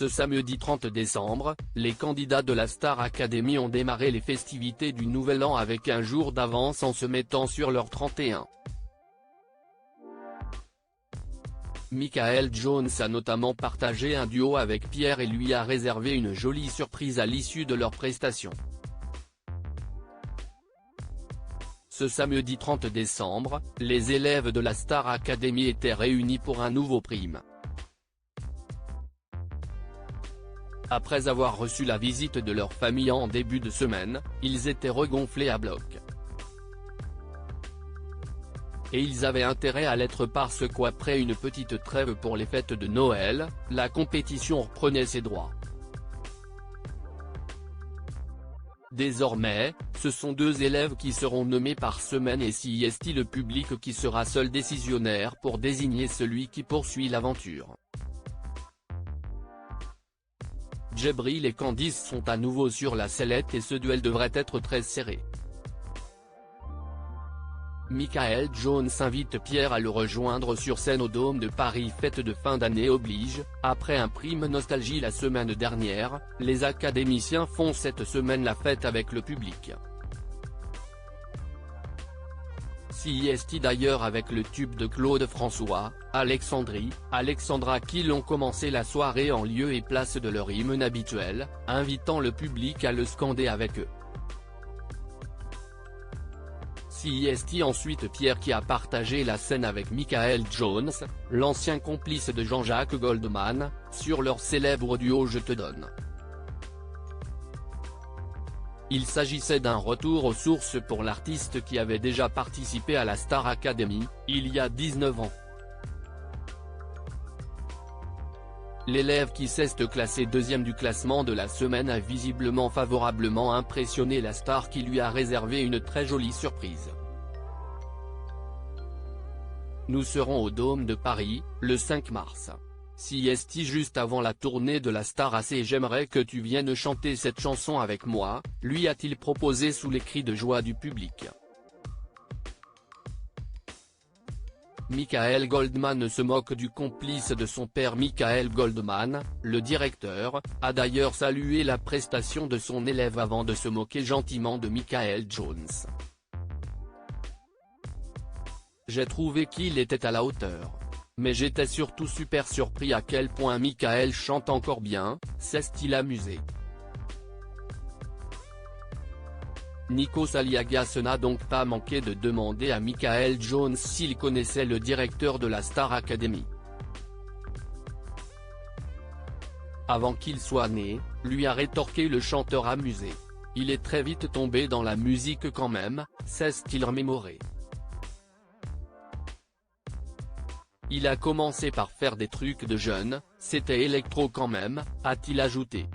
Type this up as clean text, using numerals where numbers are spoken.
Ce samedi 30 décembre, les candidats de la Star Academy ont démarré les festivités du Nouvel An avec un jour d'avance en se mettant sur leur 31. Michael Jones a notamment partagé un duo avec Pierre et lui a réservé une jolie surprise à l'issue de leur prestation. Ce samedi 30 décembre, les élèves de la Star Academy étaient réunis pour un nouveau prime. Après avoir reçu la visite de leur famille en début de semaine, ils étaient regonflés à bloc. Et ils avaient intérêt à l'être parce qu'après une petite trêve pour les fêtes de Noël, la compétition reprenait ses droits. Désormais, ce sont 2 élèves qui seront nommés par semaine et si est le public qui sera seul décisionnaire pour désigner celui qui poursuit l'aventure. Djibril et Candice sont à nouveau sur la sellette et ce duel devrait être très serré. Michael Jones invite Pierre à le rejoindre sur scène au Dôme de Paris. Fête de fin d'année oblige, après un prime nostalgie la semaine dernière, les académiciens font cette semaine la fête avec le public. CIST d'ailleurs avec le tube de Claude François, Alexandra qui l'ont commencé la soirée en lieu et place de leur hymne habituel, invitant le public à le scander avec eux. CIST ensuite Pierre qui a partagé la scène avec Michael Jones, l'ancien complice de Jean-Jacques Goldman, sur leur célèbre duo Je te donne. Il s'agissait d'un retour aux sources pour l'artiste qui avait déjà participé à la Star Academy, il y a 19 ans. L'élève qui s'est classé 2e du classement de la semaine a visiblement favorablement impressionné la star qui lui a réservé une très jolie surprise. Nous serons au Dôme de Paris, le 5 mars. CIST juste avant la tournée de la star et j'aimerais que tu viennes chanter cette chanson avec moi, lui a-t-il proposé sous les cris de joie du public. Michael Goldman se moque du complice de son père. Michael Goldman, le directeur, a d'ailleurs salué la prestation de son élève avant de se moquer gentiment de Michael Jones. J'ai trouvé qu'il était à la hauteur. Mais j'étais surtout super surpris à quel point Michael chante encore bien, s'est-il amusé. Nikos Aliagas n'a donc pas manqué de demander à Michael Jones s'il connaissait le directeur de la Star Academy. Avant qu'il soit né, lui a rétorqué le chanteur amusé. Il est très vite tombé dans la musique quand même, s'est-il remémoré. Il a commencé par faire des trucs de jeune, c'était électro quand même, a-t-il ajouté.